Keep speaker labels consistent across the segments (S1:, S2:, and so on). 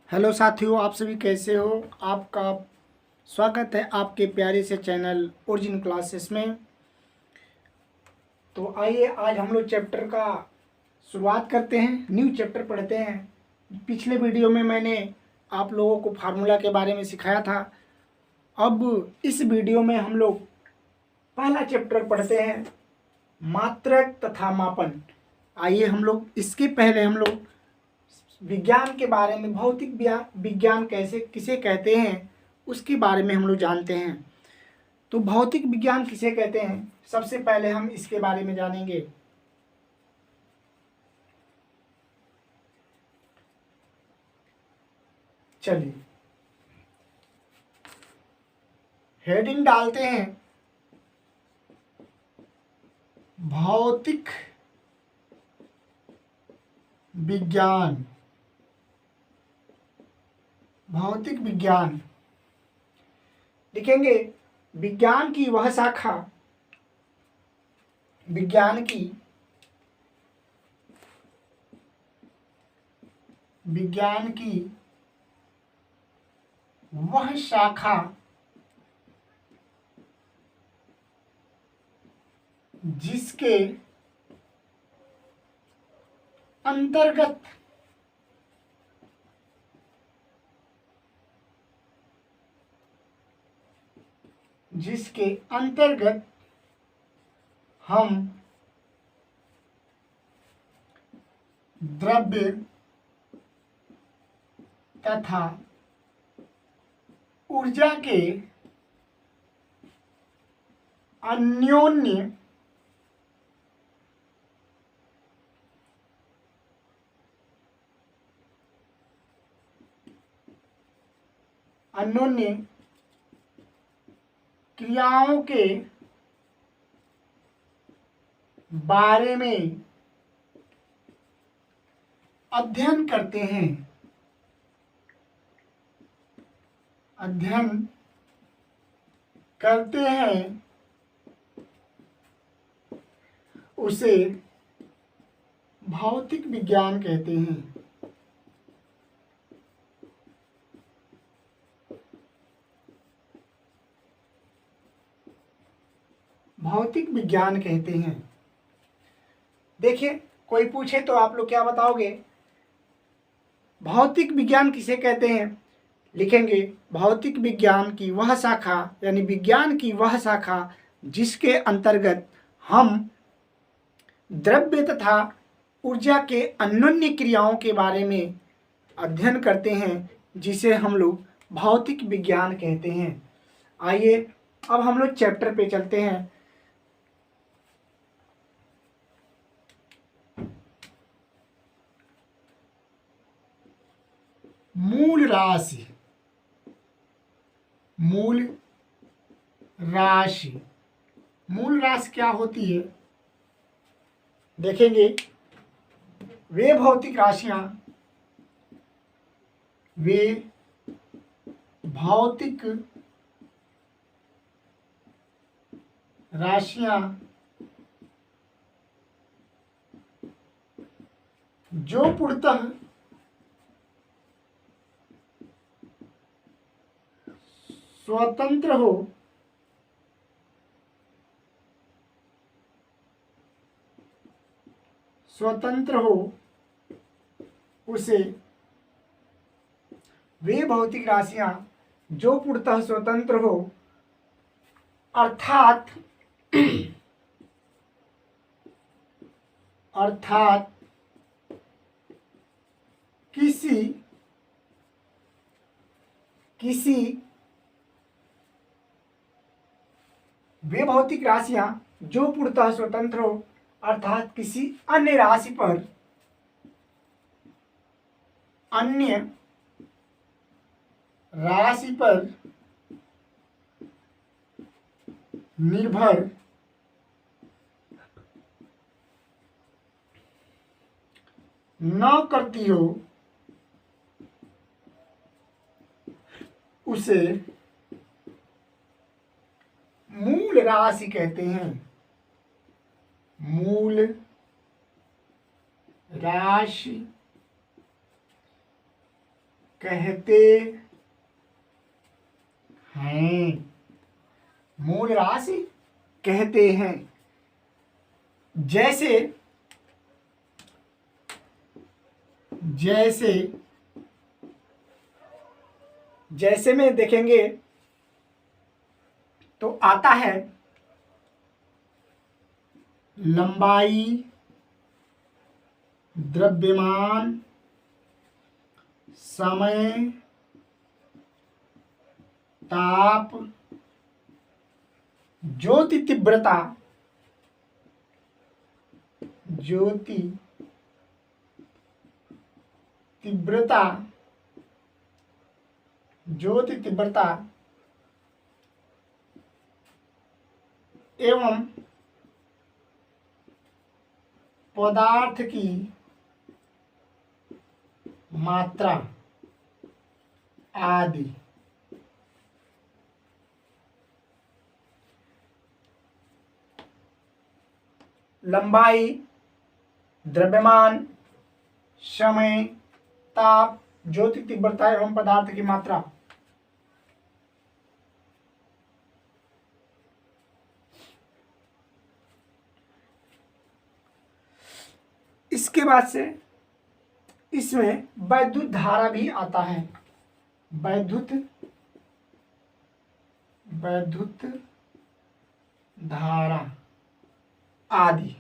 S1: Hello साथियों, आप सभी कैसे हो। आपका स्वागत है आपके प्यारे से चैनल ओरिजिन क्लासेस में। तो आइए आज हम लोग चैप्टर का शुरुआत करते हैं, न्यू चैप्टर पढ़ते हैं। पिछले वीडियो में मैंने आप लोगों को फार्मूला के बारे में सिखाया था। अब इस वीडियो में हम लोग पहला चैप्टर पढ़ते हैं, मात्रक तथा मापन। आइए हम लोग इसके पहले हम लोग विज्ञान के बारे में, भौतिक विज्ञान कैसे किसे कहते हैं उसके बारे में हम लोग जानते हैं। तो भौतिक विज्ञान किसे कहते हैं, सबसे पहले हम इसके बारे में जानेंगे। चलिए हेडिंग डालते हैं, भौतिक विज्ञान। भौतिक विज्ञान लिखेंगे, विज्ञान की वह शाखा, विज्ञान की वह शाखा जिसके अंतर्गत हम द्रव्य तथा ऊर्जा के अन्योन्य क्रियाओं के बारे में अध्ययन करते हैं, उसे भौतिक विज्ञान कहते हैं। भौतिक विज्ञान कहते हैं। देखिए, कोई पूछे तो आप लोग क्या बताओगे, भौतिक विज्ञान किसे कहते हैं। लिखेंगे, भौतिक विज्ञान की वह शाखा, यानी विज्ञान की वह शाखा जिसके अंतर्गत हम द्रव्य तथा ऊर्जा के अन्योन्य क्रियाओं के बारे में अध्ययन करते हैं, जिसे हम लोग भौतिक विज्ञान कहते हैं। आइए अब हम लोग चैप्टर पे चलते हैं। मूल राशि। मूल राशि क्या होती है, देखेंगे। वे भौतिक राशियां जो पूर्णतः स्वतंत्र हो उसे, वे भौतिक राशियां जो पूर्णतः स्वतंत्र हो, अर्थात किसी वे भौतिक राशियां जो पूर्णतः स्वतंत्र हो, अर्थात किसी अन्य राशि पर निर्भर न करती हो, उसे मूल राशि कहते हैं। मूल राशि कहते हैं, मूल राशि कहते हैं। जैसे जैसे जैसे में देखेंगे तो आता है लंबाई, द्रव्यमान, समय, ताप, ज्योति तीव्रता, ज्योति तीव्रता, ज्योति तीव्रता एवं पदार्थ की मात्रा आदि। लंबाई, द्रव्यमान, समय, ताप, ज्योति तीव्रता एवं पदार्थ की मात्रा। इसके बाद से इसमें वैद्युत धारा भी आता है। वैद्युत धारा आदि।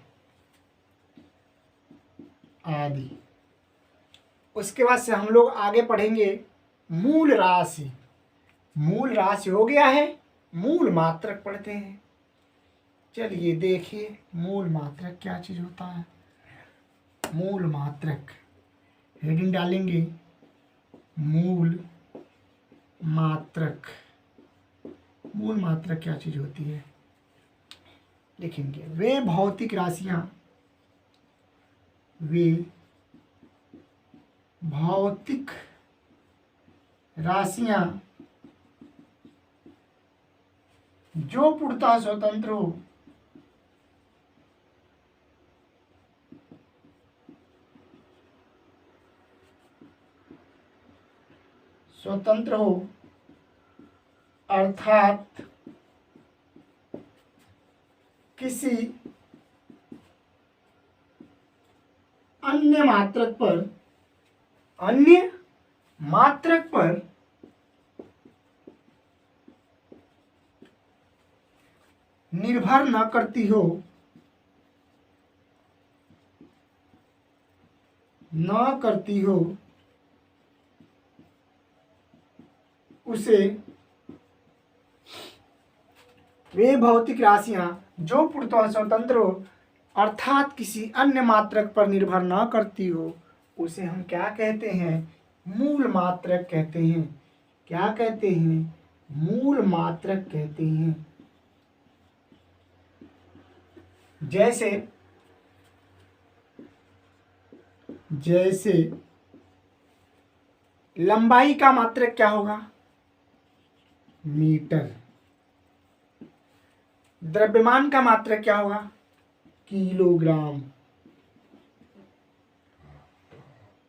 S1: उसके बाद से हम लोग आगे पढ़ेंगे मूल राशि। मूल राशि हो गया है, मूल मात्रक पढ़ते हैं। चलिए देखिए मूल मात्रक क्या चीज होता है। मूल मात्रक हेडिंग डालेंगे, मूल मात्रक। मूल मात्रक क्या चीज होती है लिखेंगे। वे भौतिक राशियां, वे भौतिक राशियां जो पूर्णतः स्वतंत्र हो, अर्थात किसी अन्य मात्रक पर निर्भर न करती हो उसे वे भौतिक राशियां जो पूर्णतः स्वतंत्र हो अर्थात किसी अन्य मात्रक पर निर्भर न करती हो उसे हम क्या कहते हैं? मूल मात्रक कहते हैं। क्या कहते हैं? मूल मात्रक कहते हैं। जैसे लंबाई का मात्रक क्या होगा? मीटर। द्रव्यमान का मात्रक क्या होगा? किलोग्राम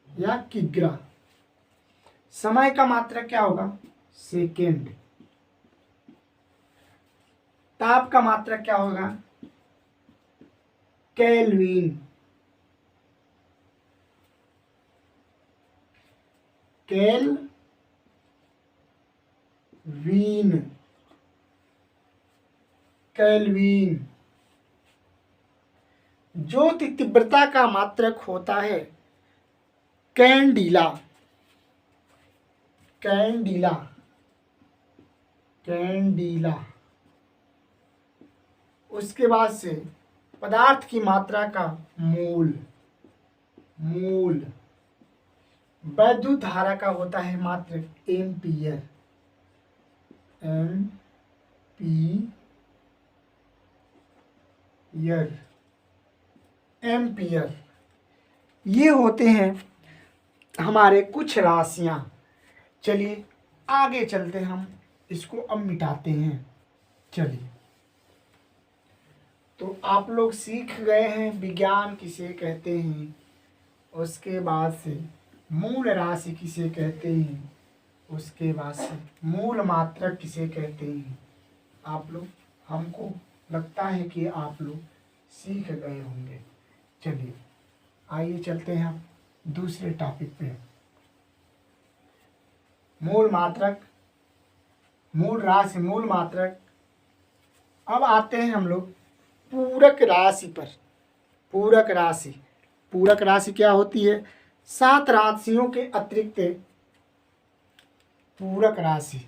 S1: या किग्रा। समय का मात्रक क्या होगा? सेकेंड। ताप का मात्रक क्या होगा? केल्विन। केल्विन। ज्योति तीव्रता का मात्रक होता है कैंडिला। उसके बाद से पदार्थ की मात्रा का मोल। वैद्युत धारा का होता है मात्रक एम्पियर। एम्पियर। ये होते हैं हमारे कुछ राशियां। चलिए आगे चलते, हम इसको अब मिटाते हैं। चलिए, तो आप लोग सीख गए हैं विज्ञान किसे कहते हैं। उसके बाद से मूल राशि किसे कहते हैं, उसके बाद से मूल मात्रक किसे कहते हैं। आप लोग, हमको लगता है कि आप लोग सीख गए होंगे। चलिए आइए चलते हैं हम दूसरे टॉपिक पे। मूल मात्रक, मूल राशि, मूल मात्रक। अब आते हैं हम लोग पूरक राशि पर। पूरक राशि, पूरक राशि क्या होती है? 7 राशियों के अतिरिक्त पूरक राशि,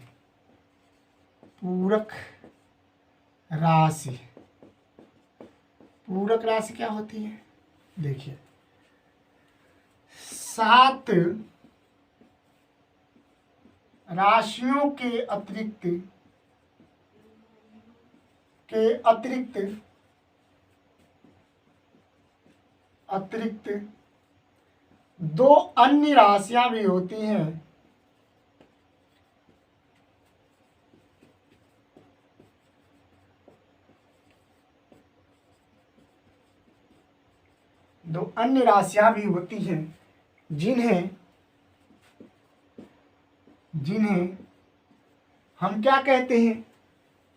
S1: पूरक राशि, पूरक राशि क्या होती है? देखिए, 7 राशियों के अतिरिक्त अतिरिक्त 2 अन्य राशियां भी होती हैं। दो अन्य राशियां भी होती हैं जिन्हें हम क्या कहते हैं?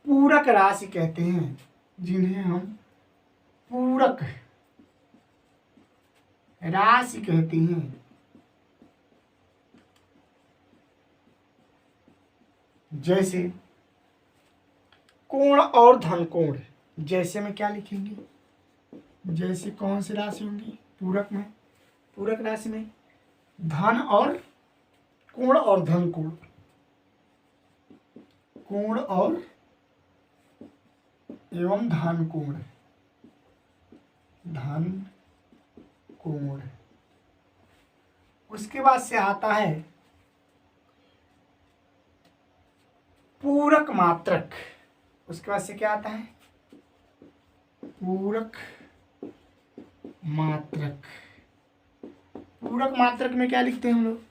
S1: पूरक राशि कहते हैं। जिन्हें हम पूरक राशि कहते हैं। जैसे कोण और धन कोण। जैसे में क्या लिखेंगे? जैसे कौन सी राशि होंगी पूरक में? पूरक राशि में धन और कोण और धन कोण, कोण और एवं धन कोण, धन कोण। उसके बाद से आता है पूरक मात्रक। उसके बाद से क्या आता है? पूरक मात्रक। पूरक मात्रक में क्या लिखते हैं हम लोग?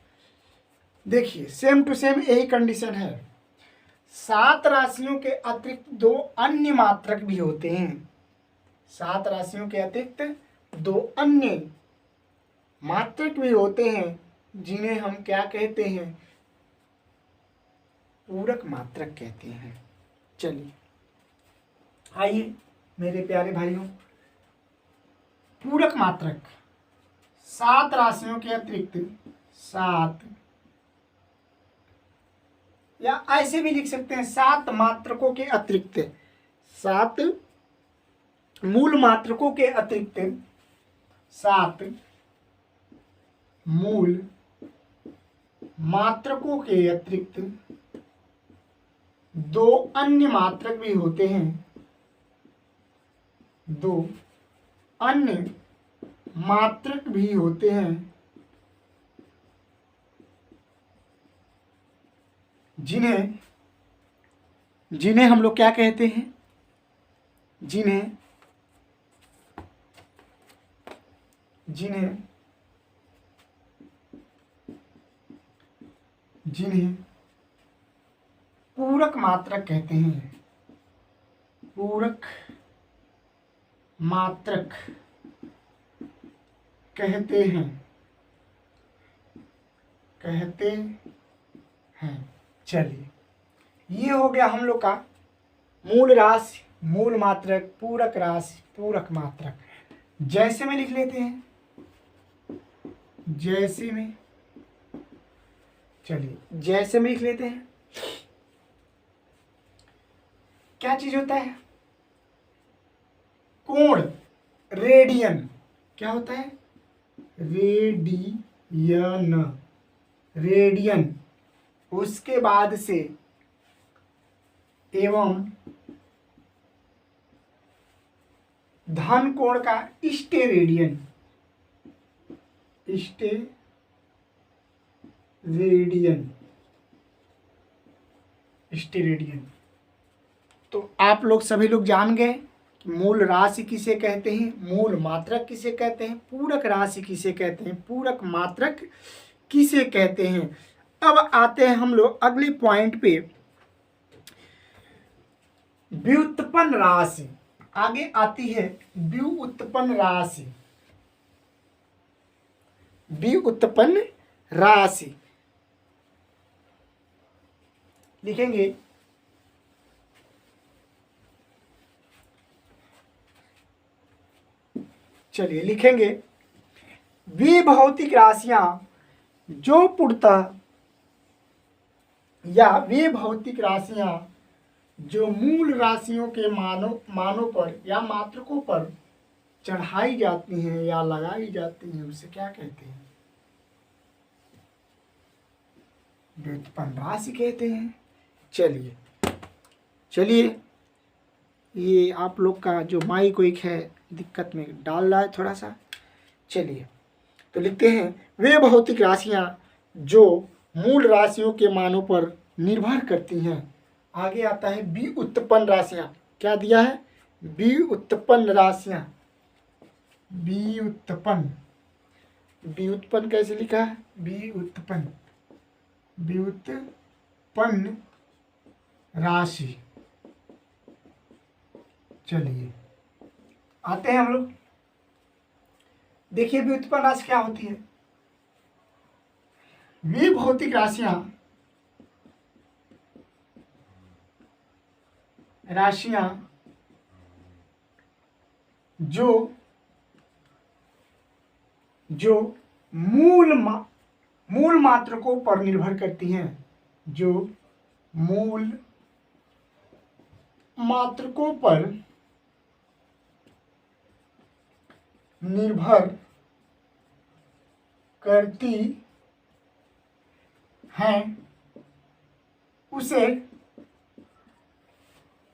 S1: देखिए, सेम टू सेम यही कंडीशन है। 7 राशियों के अतिरिक्त 2 अन्य मात्रक भी होते हैं। 7 राशियों के अतिरिक्त 2 अन्य मात्रक भी होते हैं जिन्हें हम क्या कहते हैं? पूरक मात्रक कहते हैं। चलिए आइए मेरे प्यारे भाइयों, पूरक मात्रक 7 राशियों के अतिरिक्त 7, या ऐसे भी लिख सकते हैं 7 मात्रकों के अतिरिक्त, 7 मूल मात्रकों के अतिरिक्त 7 मूल मात्रकों के अतिरिक्त 2 अन्य मात्रक भी होते हैं। 2 अन्य मात्रक भी होते हैं जिन्हें हम लोग क्या कहते हैं? जिन्हें पूरक मात्रक कहते हैं। पूरक मात्रक कहते हैं। चलिए, ये हो गया हम लोग का मूल राशि, मूल मात्रक, पूरक राशि, पूरक मात्रक। जैसे में लिख लेते हैं। जैसे में, चलिए जैसे में लिख लेते हैं। क्या चीज होता है? कोण, रेडियन। क्या होता है? रेडियन। उसके बाद से एवं धन कोण का स्टेरेडियन। स्टेरेडियन। तो आप लोग सभी लोग जान गए कि मूल राशि किसे कहते हैं, मूल मात्रक किसे कहते हैं, पूरक राशि किसे कहते हैं, पूरक मात्रक किसे कहते हैं। अब आते हैं हम लोग अगले पॉइंट पे, व्युत्पन्न राशि। आगे आती है व्युत्पन्न राशि। व्युत्पन्न राशि लिखेंगे। चलिए लिखेंगे, वे भौतिक राशियां जो पूर्णतः या वे भौतिक राशियां जो मूल राशियों के मानों पर या मात्रकों पर चढ़ाई जाती हैं या लगाई जाती हैं, उसे क्या कहते हैं? व्युत्पन्न राशि कहते हैं। चलिए ये आप लोग का जो माइक वाइक है दिक्कत में डाल रहा है थोड़ा सा। चलिए तो लिखते हैं, वे भौतिक राशियां जो मूल राशियों के मानों पर निर्भर करती हैं। आगे आता है व्युत्पन्न राशियां। क्या दिया है? व्युत्पन्न राशियां। व्युत्पन्न कैसे लिखा है? व्युत्पन्न राशि। चलिए आते हैं हम लोग। देखिए व्युत्पन्न राशि क्या होती है। वे भौतिक राशियां जो मूल मात्रकों पर निर्भर करती हैं, जो मूल मात्रकों पर निर्भर करती हैं, उसे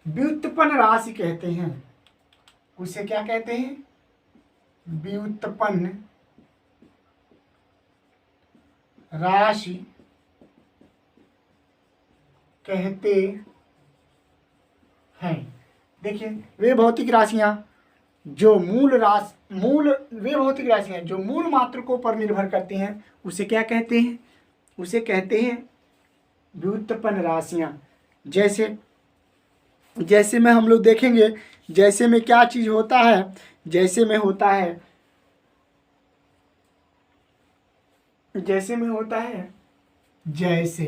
S1: व्युत्पन्न राशि कहते हैं। उसे क्या कहते हैं? व्युत्पन्न राशि कहते हैं। देखिए वे भौतिक राशियां जो मूल मात्रकों पर निर्भर करती हैं, उसे क्या कहते हैं? उसे कहते हैं व्युत्पन्न राशियां। जैसे में हम लोग देखेंगे, जैसे में क्या चीज होता है? जैसे में होता है जैसे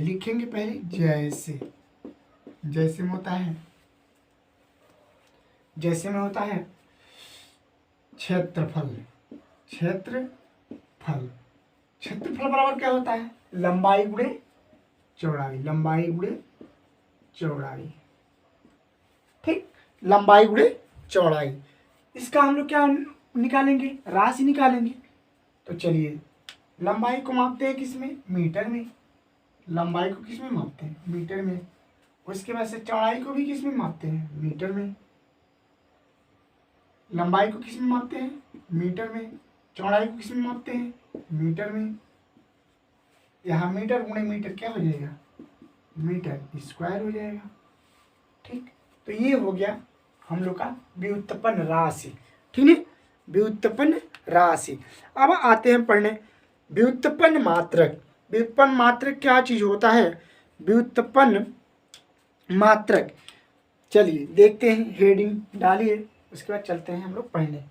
S1: लिखेंगे पहले, जैसे में होता है क्षेत्रफल बराबर क्या होता है? लंबाई गुणे चौड़ाई। ठीक, लंबाई गुणे चौड़ाई। इसका हम लोग क्या निकालेंगे? राशि निकालेंगे। तो चलिए लंबाई को मापते हैं किसमें? मीटर में। लंबाई को किस में मापते हैं? मीटर में। उसके बाद से चौड़ाई को भी किस में मापते हैं? मीटर में। लंबाई को किस में मापते हैं? मीटर में। चौड़ाई को किस में मापते हैं? मीटर में। यहाँ मीटर गुणे मीटर क्या हो जाएगा? मीटर स्क्वायर हो जाएगा। ठीक, तो ये हो गया हम लोग का व्युत्पन्न राशि। ठीक है, व्युत्पन्न राशि। अब आते हैं पढ़ने व्युत्पन्न मात्रक। व्युत्पन्न मात्रक क्या चीज होता है? व्युत्पन्न मात्रक। चलिए देखते हैं, हेडिंग डालिए, उसके बाद चलते हैं हम लोग पढ़ने।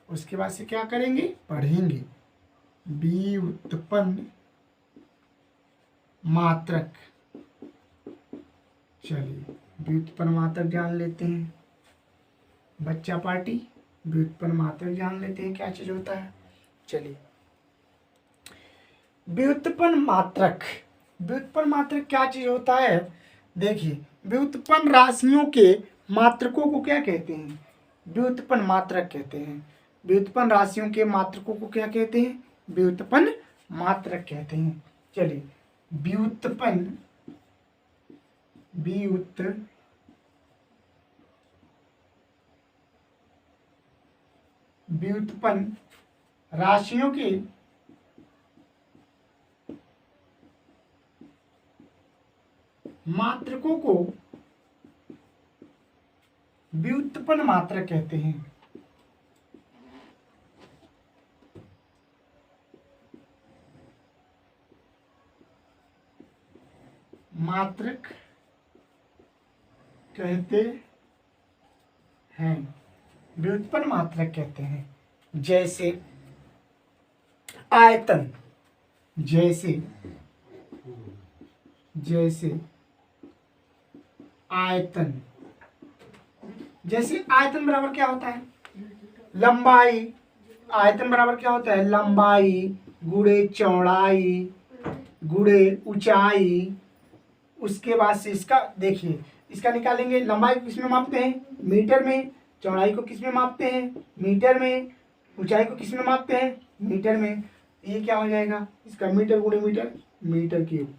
S1: उसके बाद से क्या करेंगे? पढ़ेंगे व्युत्पन्न मात्रक। चलिए व्युत्पन्न मात्रक जान लेते हैं। बच्चा पार्टी व्युत्पन्न मात्रक जान लेते हैं क्या चीज होता है। चलिए व्युत्पन्न मात्रक क्या चीज होता है? देखिए व्युत्पन्न राशियों के मात्रकों को क्या कहते हैं? व्युत्पन्न मात्रक कहते हैं। व्युत्पन्न राशियों के मात्रकों को क्या कहते हैं? व्युत्पन्न मात्रक कहते हैं। चलिए व्युत्पन्न राशियों के मात्रकों को व्युत्पन्न मात्रक कहते हैं। मात्रक कहते हैं, व्युत्पन्न मात्रक कहते हैं। जैसे आयतन, जैसे जैसे आयतन, जैसे आयतन बराबर क्या होता है, लंबाई। आयतन बराबर क्या होता है, लंबाई गुणे चौड़ाई गुणे ऊंचाई। उसके बाद से इसका देखिए, इसका निकालेंगे, लंबाई को किसमें मापते हैं, मीटर में। चौड़ाई को किसमें मापते हैं, मीटर में। ऊंचाई को किसमें मापते हैं, मीटर में। ये क्या हो जाएगा, इसका मीटर गुणे मीटर, मीटर क्यूब।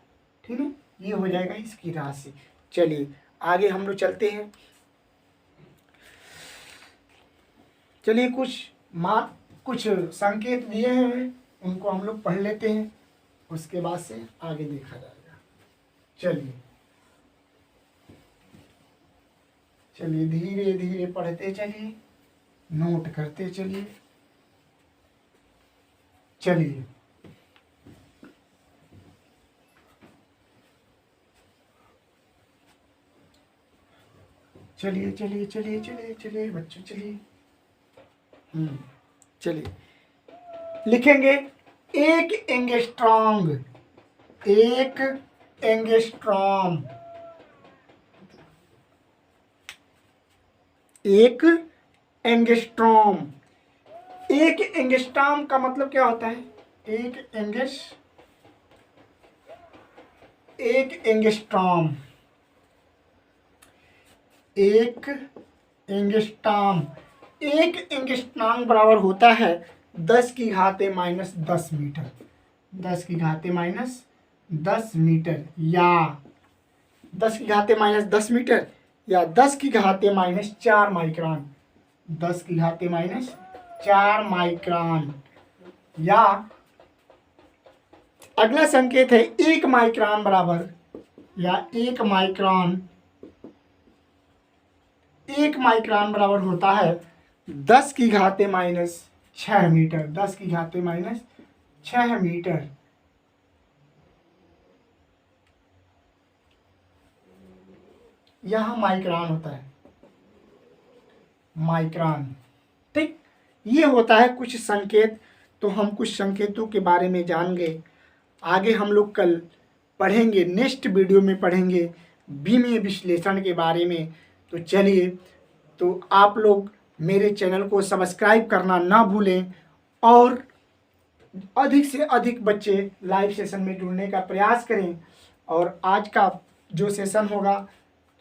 S1: ठीक है, ये हो जाएगा इसकी राशि। चलिए आगे हम लोग चलते हैं। चलिए कुछ संकेत दिए हैं, उनको हम लोग पढ़ लेते हैं, उसके बाद से आगे देखा जाएगा। चलिए धीरे धीरे पढ़ते चलिए, नोट करते चलिए। चलिए चलिए चलिए चलिए चलिए चलिए बच्चों चलिए। चलिए लिखेंगे, एक एंगस्ट्रॉम, एक एंगस्ट्रॉम, एक एंगस्ट्रॉम। एक एंगस्ट्रॉम का मतलब क्या होता है, एक एंगस्ट्रॉम, एक एंगस्ट्रॉम, एक एंगस्ट्रॉम बराबर होता है 10 की घाते माइनस 10 मीटर। 10 की घाते माइनस 10 मीटर, या 10 की घाते माइनस 10 मीटर, या 10 की घाते माइनस 4 माइक्रोन। 10 की घाते माइनस 4 माइक्रोन, या अगला संकेत है 1 माइक्रोन बराबर, या 1 माइक्रोन, 1 माइक्रोन बराबर होता है 10 की घाते माइनस 6 मीटर। 10 की घाते माइनस 6 मीटर, यह माइक्रोन होता है, माइक्रोन। ठीक, ये होता है कुछ संकेत। तो हम कुछ संकेतों के बारे में जान गए। आगे हम लोग कल पढ़ेंगे, नेक्स्ट वीडियो में पढ़ेंगे विमीय विश्लेषण के बारे में। तो चलिए, तो आप लोग मेरे चैनल को सब्सक्राइब करना ना भूलें, और अधिक से अधिक बच्चे लाइव सेशन में जुड़ने का प्रयास करें। और आज का जो सेशन होगा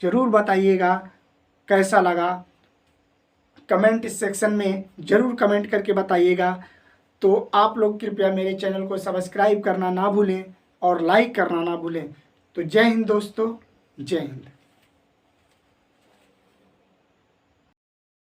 S1: ज़रूर बताइएगा कैसा लगा, कमेंट सेक्शन में ज़रूर कमेंट करके बताइएगा। तो आप लोग कृपया मेरे चैनल को सब्सक्राइब करना ना भूलें और लाइक करना ना भूलें। तो जय हिंद दोस्तों, जय हिंद।